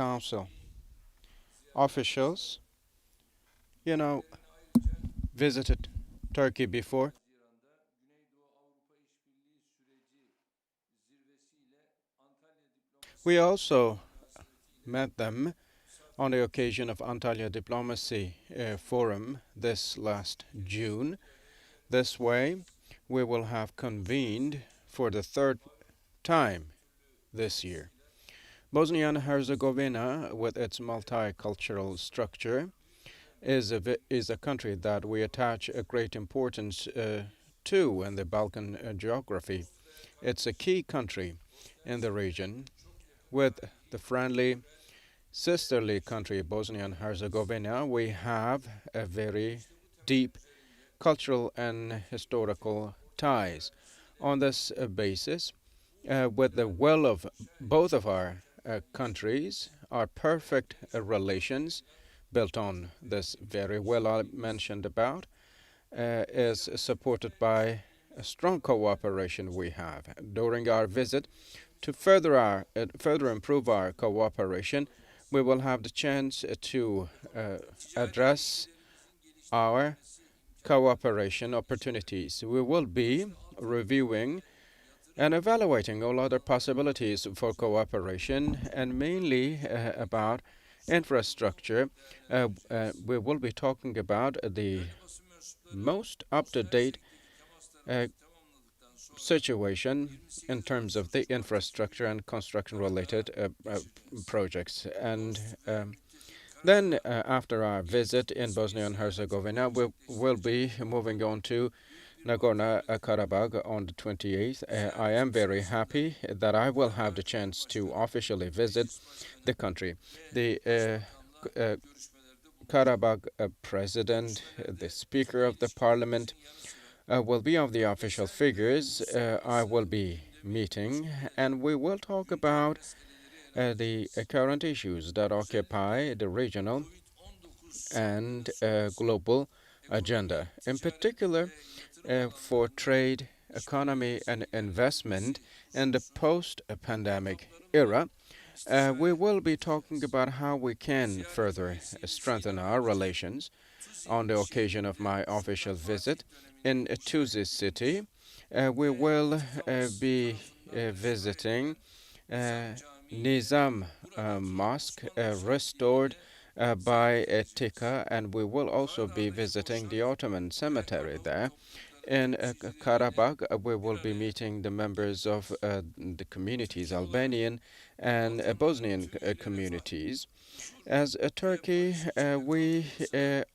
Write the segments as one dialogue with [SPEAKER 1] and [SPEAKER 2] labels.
[SPEAKER 1] Council officials, you know, visited Turkey before. We also met them on the occasion of Antalya Diplomacy Forum this last June. This way, we will have convened for the third time this year. Bosnia and Herzegovina, with its multicultural structure, is a country that we attach a great importance to in the Balkan geography. It's a key country in the region with the friendly, sisterly country Bosnia and Herzegovina. We have a very deep cultural and historical ties. On this basis, with the will of both of our countries, our perfect relations built on this very well I mentioned about is supported by a strong cooperation we have. During our visit, to further improve our cooperation, we will have the chance to address our cooperation opportunities. We will be reviewing and evaluating all other possibilities for cooperation, and mainly about infrastructure. We will be talking about the most up-to-date uh, situation in terms of the infrastructure and construction-related projects. And then, after our visit in Bosnia and Herzegovina, we will be moving on to Nagorno-Karabakh on the 28th. I am very happy that I will have the chance to officially visit the country. The Karabakh president, the speaker of the parliament, will be of the official figures I will be meeting, and we will talk about the current issues that occupy the regional and global agenda. In particular, for trade, economy, and investment in the post-pandemic era, we will be talking about how we can further strengthen our relations. On the occasion of my official visit in Tuzi city, we will be visiting Nizam Mosque, restored by Tika, and we will also be visiting the Ottoman cemetery there. In Karabakh, we will be meeting the members of the communities, Albanian and Bosnian communities. As Turkey, we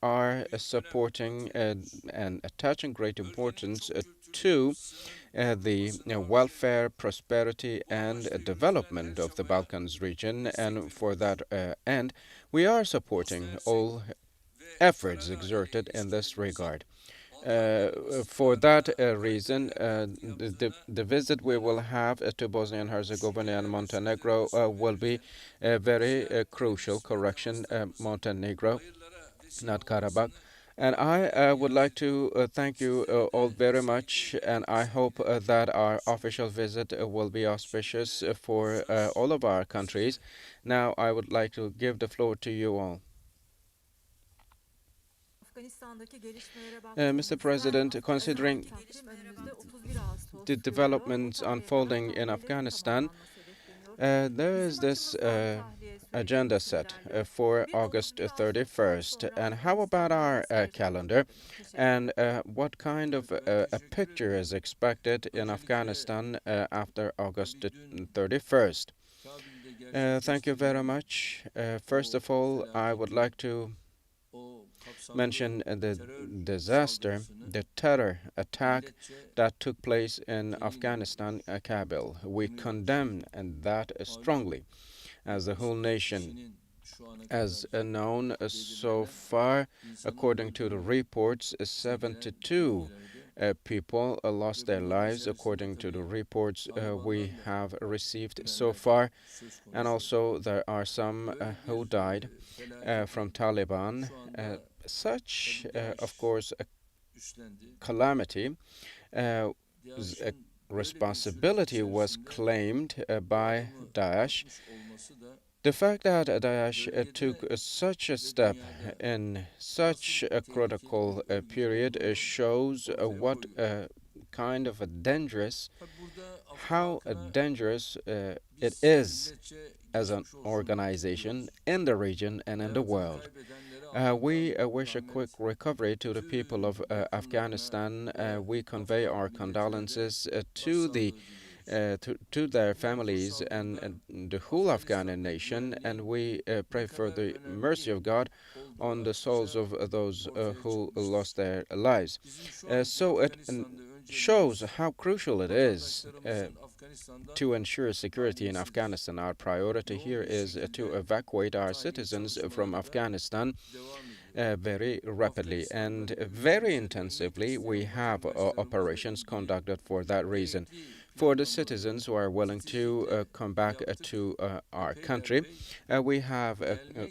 [SPEAKER 1] are supporting and attaching great importance to the welfare, prosperity, and development of the Balkans region, and for that end, we are supporting all efforts exerted in this regard. For that reason, the visit we will have to Bosnia and Herzegovina and Montenegro will be very crucial. Correction, Montenegro, not Karabakh. And I would like to thank you all very much, and I hope that our official visit will be auspicious for all of our countries. Now, I would like to give the floor to you all. Mr. President, considering the developments unfolding in Afghanistan, there is this agenda set for August 31st. And how about our calendar? And what kind of a picture is expected in Afghanistan after August 31st? Thank you very much. First of all, I would like to mention the disaster, the terror attack that took place in Afghanistan, Kabul. We condemn that strongly as a whole nation. As known so far, according to the reports, 72 people lost their lives, according to the reports we have received so far. And also, there are some who died from Taliban. Such, of course, a calamity, a responsibility was claimed by Daesh. The fact that Daesh took such a step in such a critical period shows what kind of a dangerous, how dangerous it is as an organization in the region and in the world. We wish a quick recovery to the people of Afghanistan. We convey our condolences to their families and the whole Afghan nation, and we pray for the mercy of God on the souls of those who lost their lives. So it shows how crucial it is to ensure security in Afghanistan. Our priority here is to evacuate our citizens from Afghanistan very rapidly and very intensively. We have operations conducted for that reason. For the citizens who are willing to come back to our country, we have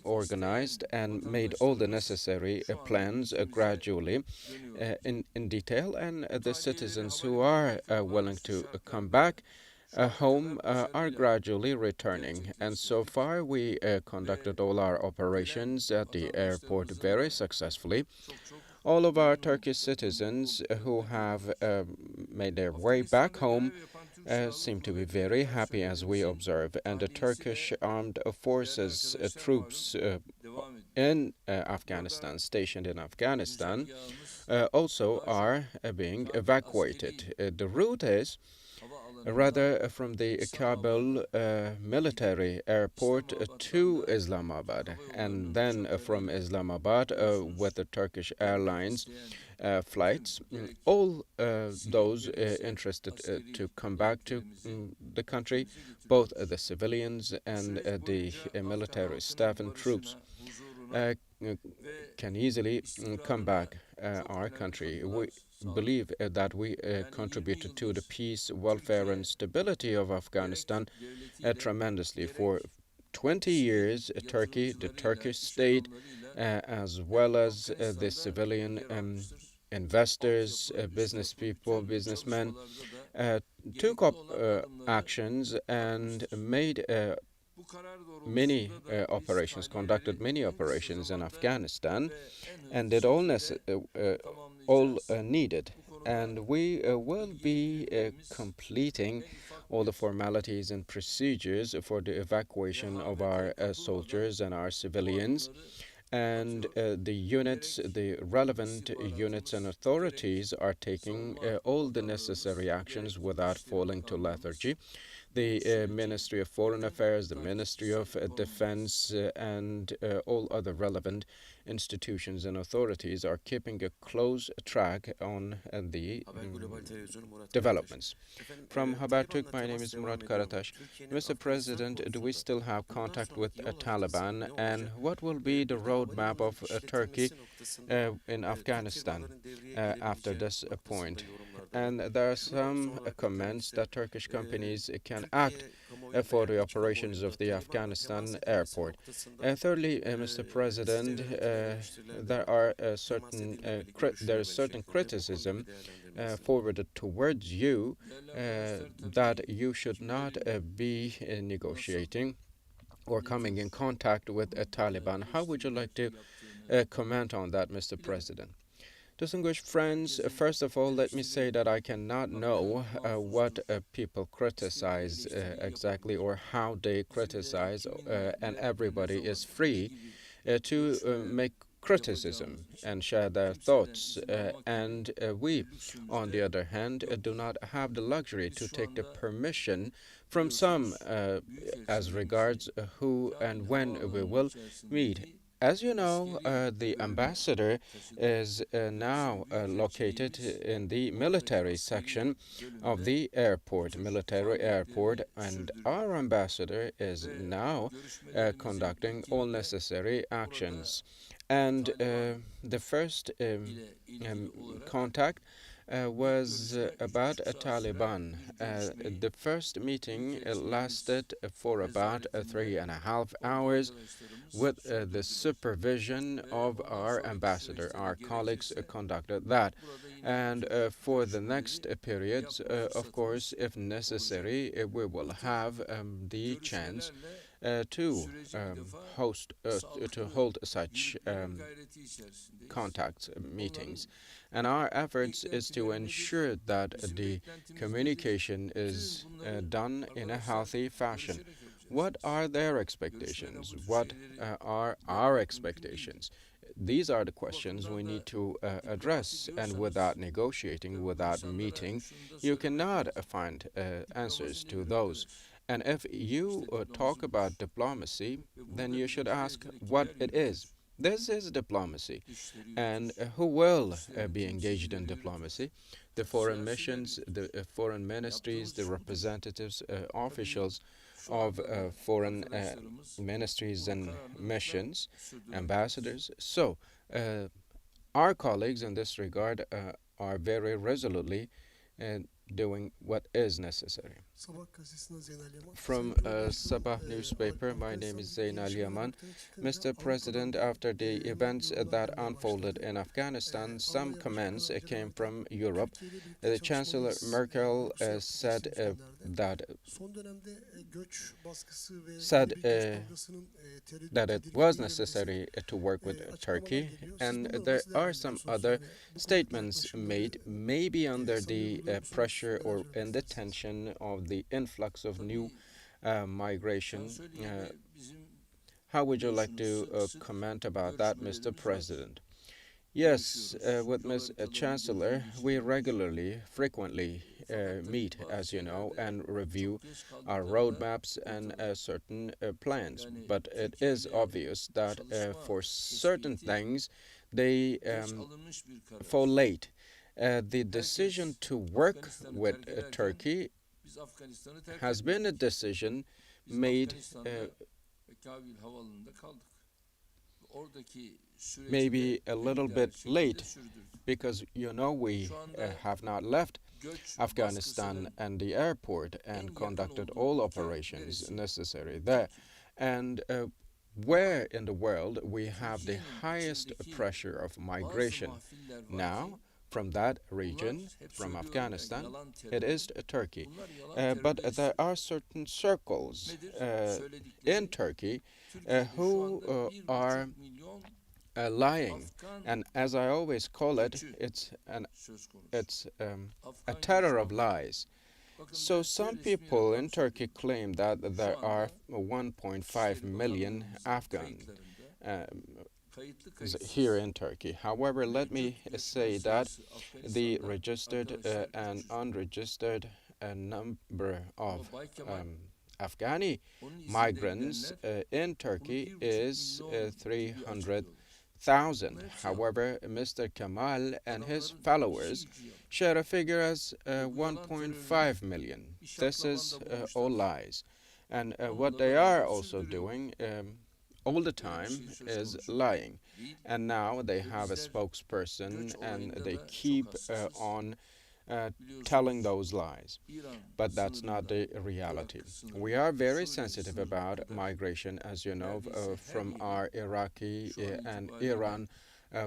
[SPEAKER 1] organized and made all the necessary plans gradually in detail, and the citizens who are willing to come back home are gradually returning. And so far, we conducted all our operations at the airport very successfully. All of our Turkish citizens who have made their way back home seem to be very happy as we observe. And the Turkish armed forces troops in Afghanistan, stationed in Afghanistan, also are being evacuated. The route is rather from the Kabul military airport to Islamabad, and then from Islamabad with the Turkish Airlines flights. All those interested to come back to the country, both the civilians and the military staff and troops, can easily come back our country. We believe that we contributed to the peace, welfare, and stability of Afghanistan tremendously. For 20 years, Turkey, the Turkish state, as well as the civilian investors, business people, businessmen, took up actions and made many operations, conducted many operations in Afghanistan, and did all needed. And we will be completing all the formalities and procedures for the evacuation of our soldiers and our civilians. And the relevant units and authorities are taking all the necessary actions without falling to lethargy. The Ministry of Foreign Affairs, the Ministry of Defense, and all other relevant institutions and authorities are keeping a close track on the developments. From Habertürk, my name is Murat Karataş. Mr. President, do we still have contact with Taliban, and what will be the roadmap of Turkey in Afghanistan after this point? And there are some comments that Turkish companies can act for the operations of the Afghanistan airport. Thirdly, Mr. President, there is certain criticism forwarded towards you that you should not be negotiating or coming in contact with Taliban. How would you like to comment on that, Mr. President? Distinguished friends, first of all, let me say that I cannot know what people criticize exactly or how they criticize, and everybody is free to make criticism and share their thoughts. And we, on the other hand, do not have the luxury to take the permission from some as regards who and when we will meet. As you know, the ambassador is now located in the military section of the airport, military airport, and our ambassador is now conducting all necessary actions. And the first contact was about Taliban. The first meeting lasted for about 3.5 hours with the supervision of our ambassador. Our colleagues conducted that. And for the next periods, of course, if necessary, we will have the chance to host to hold such contacts meetings, and our efforts is to ensure that the communication is done in a healthy fashion. What are their expectations? What are our expectations? These are the questions we need to address, and without negotiating, without meeting, you cannot find answers to those. And if you talk about diplomacy, then you should ask what it is. This is diplomacy. And who will be engaged in diplomacy? The foreign missions, the foreign ministries, the representatives, officials of foreign ministries and missions, ambassadors. So, our colleagues in this regard are very resolutely doing what is necessary. From Sabah newspaper, my name is Zain Ali Yaman. Mr. President, after the events that unfolded in Afghanistan, some comments came from Europe. Chancellor Merkel that it was necessary to work with Turkey, and there are some other statements made, maybe under the pressure or in the tension of the influx of new migration. How would you like to comment about that, Mr. President? Yes, with Ms. Chancellor, we regularly, frequently meet, as you know, and review our roadmaps and certain plans. But it is obvious that for certain things, they fall late. The decision to work with Turkey has been a decision made maybe a little bit late, because you know we have not left Afghanistan and the airport and conducted all operations necessary there. And where in the world we have the highest pressure of migration now from that region, from Afghanistan, it is Turkey. But there are certain circles in Turkey who are lying, and as I always call it, it's a terror of lies. So some people in Turkey claim that there are 1.5 million Afghans here in Turkey. However, let me say that the registered and unregistered number of Afghani migrants in Turkey is 300,000. However, Mr. Kemal and his followers share a figure as 1.5 million. This is all lies. And what they are also doing all the time is lying. And now they have a spokesperson, and they keep on telling those lies. But that's not the reality. We are very sensitive about migration, as you know, from our Iraqi and Iran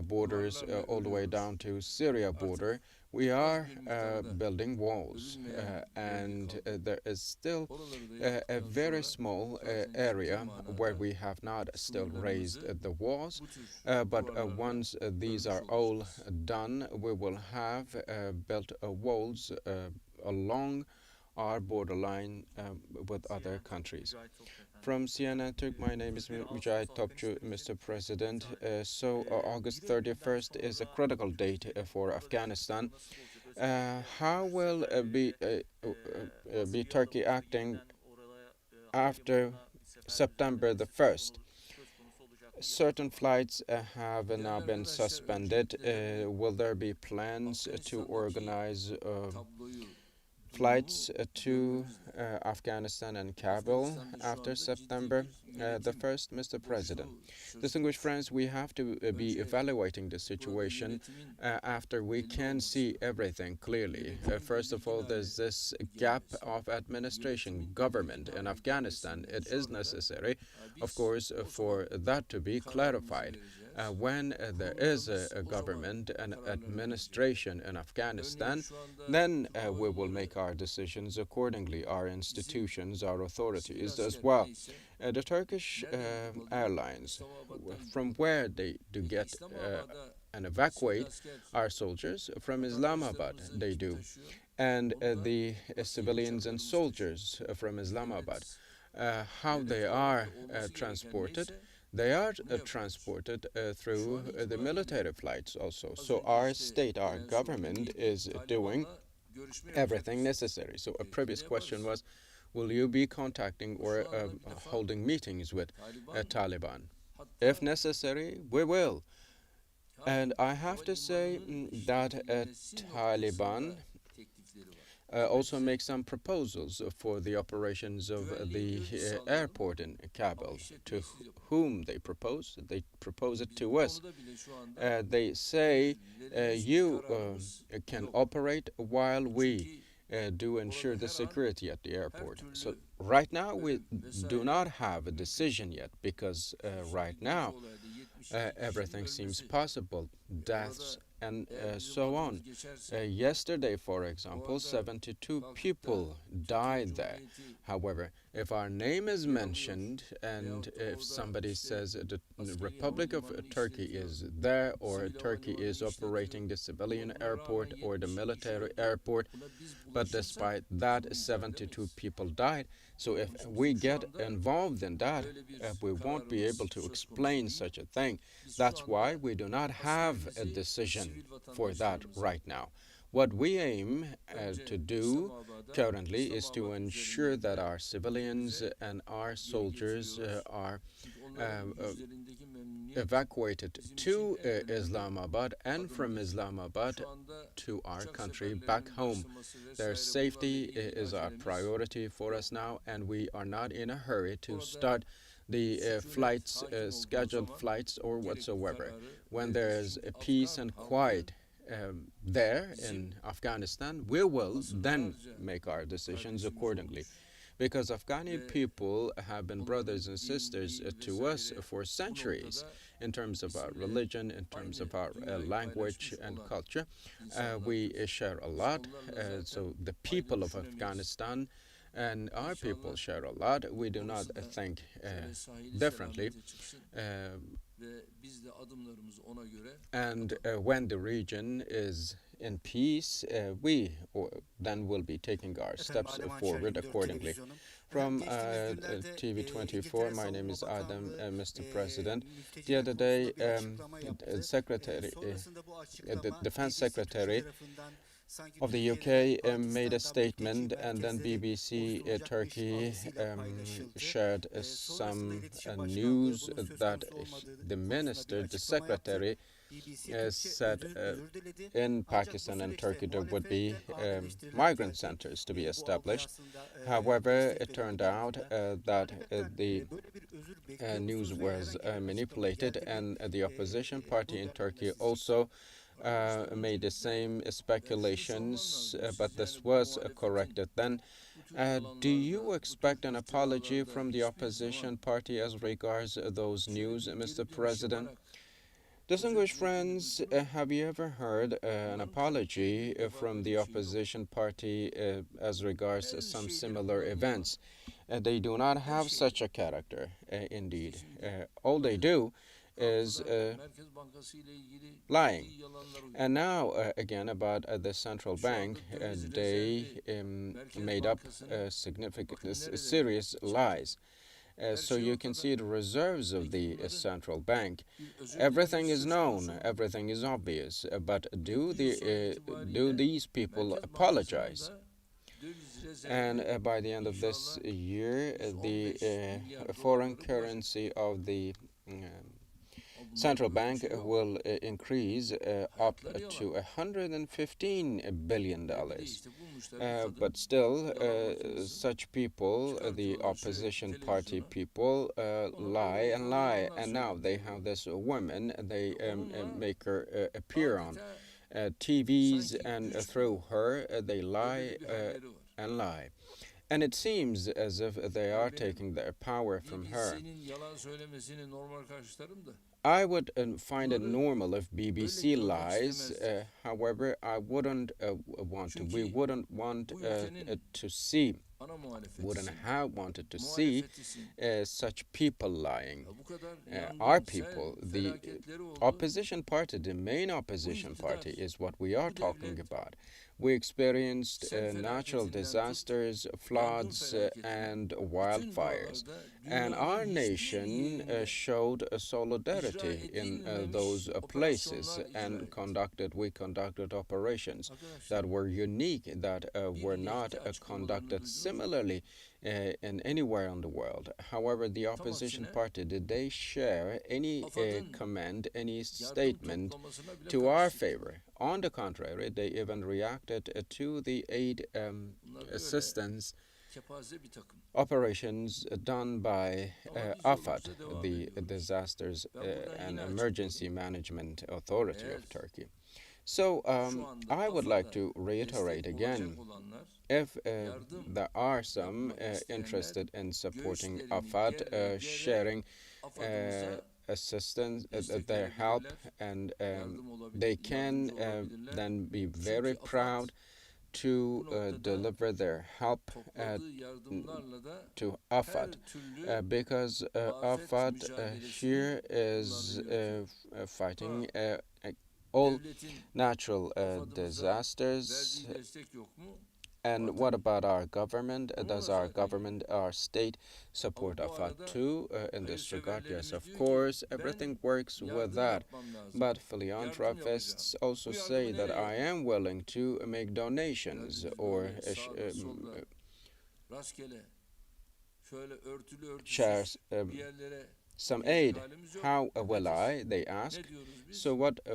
[SPEAKER 1] borders all the way down to Syria border. We are building walls, and there is still a very small area where we have not still raised the walls, but once these are all done, we will have built walls along our borderline with other countries. From CNN Turk, my name is Mücahit Topçu, Mr. President. So August 31st is a critical date for Afghanistan. How will be Turkey acting after September the 1st? Certain flights have now been suspended. Will there be plans to organize flights to Afghanistan and Kabul after September the 1st, Mr. President? Distinguished friends, we have to be evaluating the situation after we can see everything clearly. First of all, there's this gap of administration, government in Afghanistan. It is necessary, of course, for that to be clarified. When there is a government and administration in Afghanistan, then we will make our decisions accordingly, our institutions, our authorities as well. The Turkish airlines, from where they do get and evacuate our soldiers? From Islamabad, they do. And the civilians and soldiers from Islamabad, how they are transported? They are transported through the military flights also. So our state, our government is doing everything necessary. So a previous question was, will you be contacting or holding meetings with Taliban? If necessary, we will. And I have to say that Taliban also make some proposals for the operations of the airport in Kabul. To whom they propose? They propose it to us. They say you can operate while we do ensure the security at the airport. So right now we do not have a decision yet because right now everything seems possible, deaths and so on. Yesterday, for example, 72 people died there. However, if our name is mentioned and if somebody says the Republic of Turkey is there or Turkey is operating the civilian airport or the military airport, but despite that 72 people died, so if we get involved in that, we won't be able to explain such a thing. That's why we do not have a decision for that right now. What we aim to do currently is to ensure that our civilians and our soldiers are evacuated to Islamabad and from Islamabad to our country back home. Their safety is our priority for us now, and we are not in a hurry to start the flights, scheduled flights or whatsoever. When there is peace and quiet there in Afghanistan, we will then make our decisions accordingly. Because Afghani people have been brothers and sisters to us for centuries in terms of our religion, in terms of our language and culture. We share a lot. So the people of Afghanistan and our people share a lot. We do not think differently. And when the region is in peace, we then will be taking our steps forward accordingly. From TV 24, my name is Adam, Mr. President. The other day, the Defense Secretary of the UK made a statement, and then BBC Turkey shared some news that the minister, the secretary, said in Pakistan and Turkey there would be migrant centers to be established. However, it turned out that the news was manipulated, and the opposition party in Turkey also made the same speculations, but this was corrected then. Do you expect an apology from the opposition party as regards those news, Mr. President? Distinguished friends, have you ever heard an apology from the opposition party as regards some similar events? They do not have such a character, indeed. All they do is lying. And now, again, about the central bank, they made up significant, serious lies. So you can see the reserves of the central bank. Everything is known, everything is obvious, but do these people apologize? And by the end of this year, the foreign currency of the central bank will increase up to $115 billion. But still, such people, the opposition party people, lie and lie. And now they have this woman, they make her appear on TVs, and through her they lie and lie. And it seems as if they are taking their power from her. I would find it normal if BBC lies. However, I wouldn't want to. We wouldn't want to see wouldn't have wanted to see such people lying.
[SPEAKER 2] Ya bu kadar
[SPEAKER 1] Our
[SPEAKER 2] yangın, sel
[SPEAKER 1] people, the
[SPEAKER 2] felaketleri oldu.
[SPEAKER 1] opposition party, the main
[SPEAKER 2] Bu
[SPEAKER 1] opposition
[SPEAKER 2] iktidar,
[SPEAKER 1] party, is what we are
[SPEAKER 2] bu
[SPEAKER 1] talking
[SPEAKER 2] devlet
[SPEAKER 1] about. We experienced
[SPEAKER 2] sel
[SPEAKER 1] natural
[SPEAKER 2] felaketinden tut,
[SPEAKER 1] disasters,
[SPEAKER 2] yangın
[SPEAKER 1] floods,
[SPEAKER 2] felaketine
[SPEAKER 1] and
[SPEAKER 2] bütün
[SPEAKER 1] wildfires.
[SPEAKER 2] buralarda
[SPEAKER 1] And
[SPEAKER 2] dünyanın
[SPEAKER 1] our
[SPEAKER 2] hiçbir
[SPEAKER 1] nation
[SPEAKER 2] yerinde
[SPEAKER 1] showed a
[SPEAKER 2] icra
[SPEAKER 1] solidarity in those
[SPEAKER 2] edilmemiş
[SPEAKER 1] places
[SPEAKER 2] operasyonlar icra
[SPEAKER 1] and
[SPEAKER 2] ettik.
[SPEAKER 1] we conducted operations
[SPEAKER 2] Arkadaşlar,
[SPEAKER 1] that were unique, that
[SPEAKER 2] bir
[SPEAKER 1] were
[SPEAKER 2] ile
[SPEAKER 1] not
[SPEAKER 2] iki açıklamalarını
[SPEAKER 1] conducted
[SPEAKER 2] duydunuz mu?
[SPEAKER 1] similarly in anywhere in the world. However, the
[SPEAKER 2] Tam
[SPEAKER 1] opposition
[SPEAKER 2] aksine
[SPEAKER 1] party, did they share any
[SPEAKER 2] AFAD'ın
[SPEAKER 1] comment, any
[SPEAKER 2] yardım
[SPEAKER 1] statement
[SPEAKER 2] toplamasına bile
[SPEAKER 1] to our
[SPEAKER 2] karşı çıktı.
[SPEAKER 1] favor? On the contrary, they even reacted to the aid
[SPEAKER 2] Bunlar böyle
[SPEAKER 1] assistance
[SPEAKER 2] kepaze bir takım.
[SPEAKER 1] operations done by
[SPEAKER 2] Ama biz
[SPEAKER 1] AFAD,
[SPEAKER 2] yolumuza devam
[SPEAKER 1] the
[SPEAKER 2] ediyoruz.
[SPEAKER 1] Disasters
[SPEAKER 2] Ben buradan
[SPEAKER 1] and
[SPEAKER 2] yine
[SPEAKER 1] Emergency
[SPEAKER 2] açıkladım.
[SPEAKER 1] Management Authority
[SPEAKER 2] Eğer
[SPEAKER 1] of Turkey. So
[SPEAKER 2] şu anda
[SPEAKER 1] I would like
[SPEAKER 2] AFAD'a
[SPEAKER 1] to reiterate
[SPEAKER 2] destek
[SPEAKER 1] again,
[SPEAKER 2] olacak olanlar
[SPEAKER 1] if
[SPEAKER 2] yardım
[SPEAKER 1] there are some
[SPEAKER 2] yapmak isteyenler
[SPEAKER 1] interested in supporting
[SPEAKER 2] göğüslerini
[SPEAKER 1] AFAD,
[SPEAKER 2] gere gere
[SPEAKER 1] sharing
[SPEAKER 2] AFAD'ımıza
[SPEAKER 1] assistance,
[SPEAKER 2] destek
[SPEAKER 1] their help,
[SPEAKER 2] verebilirler,
[SPEAKER 1] and
[SPEAKER 2] yardım olabilir,
[SPEAKER 1] they can
[SPEAKER 2] yardımcı olabilirler.
[SPEAKER 1] then be very
[SPEAKER 2] Çünkü AFAD
[SPEAKER 1] proud to
[SPEAKER 2] bu noktada
[SPEAKER 1] deliver their help
[SPEAKER 2] topladığı yardımlarla da
[SPEAKER 1] to
[SPEAKER 2] her
[SPEAKER 1] AFAD,
[SPEAKER 2] türlü
[SPEAKER 1] because
[SPEAKER 2] afet
[SPEAKER 1] AFAD
[SPEAKER 2] mücadelesini
[SPEAKER 1] here is
[SPEAKER 2] kullanıyor.
[SPEAKER 1] fighting
[SPEAKER 2] Ha,
[SPEAKER 1] all
[SPEAKER 2] devletin
[SPEAKER 1] natural
[SPEAKER 2] AFAD'ımıza
[SPEAKER 1] disasters.
[SPEAKER 2] verdiği destek yok mu?
[SPEAKER 1] And
[SPEAKER 2] Var
[SPEAKER 1] what
[SPEAKER 2] tabii ki.
[SPEAKER 1] about our government?
[SPEAKER 2] Onunla
[SPEAKER 1] Does our
[SPEAKER 2] zaten
[SPEAKER 1] government, our state support
[SPEAKER 2] Ama bu
[SPEAKER 1] AFAD
[SPEAKER 2] arada
[SPEAKER 1] too in this regard? Yes,
[SPEAKER 2] hayırseverlerimiz
[SPEAKER 1] of
[SPEAKER 2] diyor ki
[SPEAKER 1] course,
[SPEAKER 2] ben
[SPEAKER 1] everything works with
[SPEAKER 2] yardım
[SPEAKER 1] that.
[SPEAKER 2] yapmam lazım.
[SPEAKER 1] But
[SPEAKER 2] Yardım
[SPEAKER 1] philanthropists
[SPEAKER 2] yapacağım.
[SPEAKER 1] also
[SPEAKER 2] Bu
[SPEAKER 1] say
[SPEAKER 2] yardımı
[SPEAKER 1] that
[SPEAKER 2] nereye
[SPEAKER 1] I am willing to make donations
[SPEAKER 2] Yani biz
[SPEAKER 1] or
[SPEAKER 2] böyle sağda solda rastgele şöyle örtülü
[SPEAKER 1] share
[SPEAKER 2] örtüsüz bir yerlere
[SPEAKER 1] some
[SPEAKER 2] gidecek
[SPEAKER 1] aid.
[SPEAKER 2] halimiz yok.
[SPEAKER 1] How will
[SPEAKER 2] Nedir?
[SPEAKER 1] I? They ask.
[SPEAKER 2] Ne diyoruz biz?
[SPEAKER 1] So what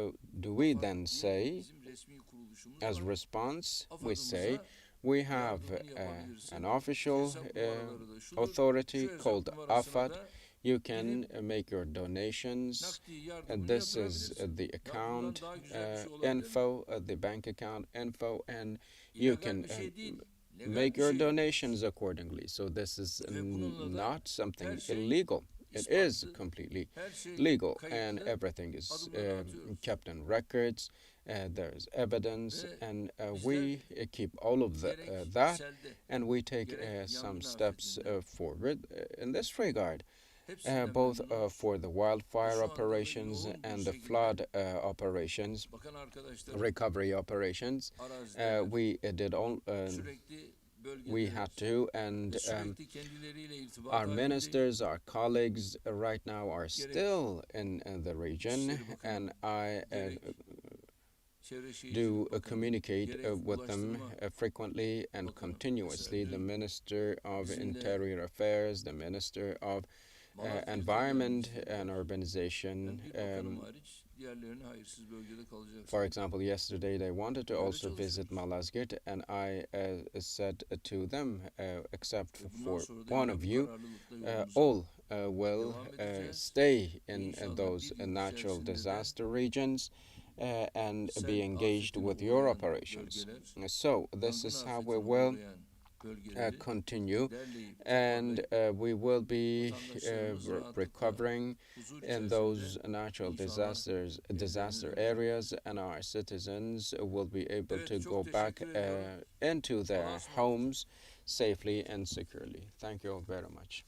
[SPEAKER 1] do we
[SPEAKER 2] AFAD
[SPEAKER 1] then
[SPEAKER 2] diye
[SPEAKER 1] say
[SPEAKER 2] bizim resmi kuruluşumuz
[SPEAKER 1] as
[SPEAKER 2] var.
[SPEAKER 1] response? We say
[SPEAKER 2] AFAD'ımıza
[SPEAKER 1] we have
[SPEAKER 2] yardımını yapabilirsin.
[SPEAKER 1] an official
[SPEAKER 2] Hesap numaraları da şudur.
[SPEAKER 1] authority
[SPEAKER 2] Şu
[SPEAKER 1] called
[SPEAKER 2] hesap numarasına
[SPEAKER 1] AFAD.
[SPEAKER 2] da
[SPEAKER 1] You can make your donations.
[SPEAKER 2] nakdi
[SPEAKER 1] And
[SPEAKER 2] yardımını
[SPEAKER 1] this is
[SPEAKER 2] yatırabilirsin.
[SPEAKER 1] the
[SPEAKER 2] Ya bundan
[SPEAKER 1] account
[SPEAKER 2] daha güzel bir şey olabilir mi?
[SPEAKER 1] info, the bank account info, and you
[SPEAKER 2] İllegal
[SPEAKER 1] can
[SPEAKER 2] bir şey değil. Legal
[SPEAKER 1] make
[SPEAKER 2] bir
[SPEAKER 1] your
[SPEAKER 2] şey.
[SPEAKER 1] donations accordingly. So this is
[SPEAKER 2] Ve bununla da
[SPEAKER 1] not something
[SPEAKER 2] her şey
[SPEAKER 1] illegal. It is
[SPEAKER 2] ispatlı,
[SPEAKER 1] completely
[SPEAKER 2] her şey
[SPEAKER 1] legal, and
[SPEAKER 2] kayıtlı.
[SPEAKER 1] everything is
[SPEAKER 2] Adımları atıyoruz.
[SPEAKER 1] kept in records. There is evidence,
[SPEAKER 2] Ve
[SPEAKER 1] and
[SPEAKER 2] bizler
[SPEAKER 1] we keep all of
[SPEAKER 2] gerek
[SPEAKER 1] that,
[SPEAKER 2] selde,
[SPEAKER 1] and we take
[SPEAKER 2] gerek
[SPEAKER 1] some
[SPEAKER 2] yangın
[SPEAKER 1] steps
[SPEAKER 2] afetinde
[SPEAKER 1] forward in this regard.
[SPEAKER 2] hepsinden
[SPEAKER 1] Both
[SPEAKER 2] memnunuz.
[SPEAKER 1] for the
[SPEAKER 2] Şu
[SPEAKER 1] wildfire
[SPEAKER 2] anda da
[SPEAKER 1] operations
[SPEAKER 2] yoğun bir
[SPEAKER 1] and the
[SPEAKER 2] şekilde
[SPEAKER 1] flood operations,
[SPEAKER 2] bakan arkadaşlarım
[SPEAKER 1] recovery operations.
[SPEAKER 2] arazideler.
[SPEAKER 1] We did all.
[SPEAKER 2] Sürekli
[SPEAKER 1] We had
[SPEAKER 2] bölgedeler.
[SPEAKER 1] to, and
[SPEAKER 2] Sürekli kendileriyle irtibat
[SPEAKER 1] our
[SPEAKER 2] halindeyim.
[SPEAKER 1] ministers, our colleagues, right now are still in the region,
[SPEAKER 2] İçişleri Bakanı,
[SPEAKER 1] and I
[SPEAKER 2] gerek Çevre
[SPEAKER 1] do
[SPEAKER 2] Şehircilik Bakanı,
[SPEAKER 1] communicate
[SPEAKER 2] gerek
[SPEAKER 1] with them
[SPEAKER 2] Ulaştırma
[SPEAKER 1] frequently and
[SPEAKER 2] Bakanı
[SPEAKER 1] continuously.
[SPEAKER 2] mesela
[SPEAKER 1] The
[SPEAKER 2] dün
[SPEAKER 1] Minister of
[SPEAKER 2] bizimle
[SPEAKER 1] Interior Affairs, the Minister of
[SPEAKER 2] Malatya'ya
[SPEAKER 1] Environment
[SPEAKER 2] gelmişti.
[SPEAKER 1] and Urbanization.
[SPEAKER 2] Ben bir bakanım hariç diğerlerini hayırsız bölgede kalacak.
[SPEAKER 1] For example, yesterday they wanted to
[SPEAKER 2] Böyle
[SPEAKER 1] also visit
[SPEAKER 2] çalışıyoruz.
[SPEAKER 1] Malazgirt, and I said to them, except
[SPEAKER 2] Ve bundan
[SPEAKER 1] for
[SPEAKER 2] sonra da
[SPEAKER 1] one
[SPEAKER 2] yine
[SPEAKER 1] of
[SPEAKER 2] bu
[SPEAKER 1] you,
[SPEAKER 2] kararlılıkla yolumuza
[SPEAKER 1] all will
[SPEAKER 2] devam edeceğiz.
[SPEAKER 1] stay in
[SPEAKER 2] İnşallah
[SPEAKER 1] those
[SPEAKER 2] bir yıl
[SPEAKER 1] natural
[SPEAKER 2] içerisinde de
[SPEAKER 1] disaster regions and be
[SPEAKER 2] sel
[SPEAKER 1] engaged
[SPEAKER 2] afetine
[SPEAKER 1] with your
[SPEAKER 2] uğrayan
[SPEAKER 1] operations.
[SPEAKER 2] bölgeler,
[SPEAKER 1] So this
[SPEAKER 2] yangın
[SPEAKER 1] is how we
[SPEAKER 2] afetine
[SPEAKER 1] will
[SPEAKER 2] uğrayan bölgeleri
[SPEAKER 1] continue,
[SPEAKER 2] derleyip
[SPEAKER 1] and
[SPEAKER 2] toparlayıp
[SPEAKER 1] we will be
[SPEAKER 2] vatandaşlarımız rahatlıkla
[SPEAKER 1] recovering
[SPEAKER 2] huzur
[SPEAKER 1] in
[SPEAKER 2] içerisinde
[SPEAKER 1] those natural
[SPEAKER 2] inşallah
[SPEAKER 1] disaster
[SPEAKER 2] evlerine dönecek.
[SPEAKER 1] areas, and our citizens will be able
[SPEAKER 2] Evet,
[SPEAKER 1] to
[SPEAKER 2] çok
[SPEAKER 1] go back
[SPEAKER 2] teşekkür ediyorum.
[SPEAKER 1] into their
[SPEAKER 2] Allah'a ısmarladık.
[SPEAKER 1] homes safely and securely. Thank you all very much.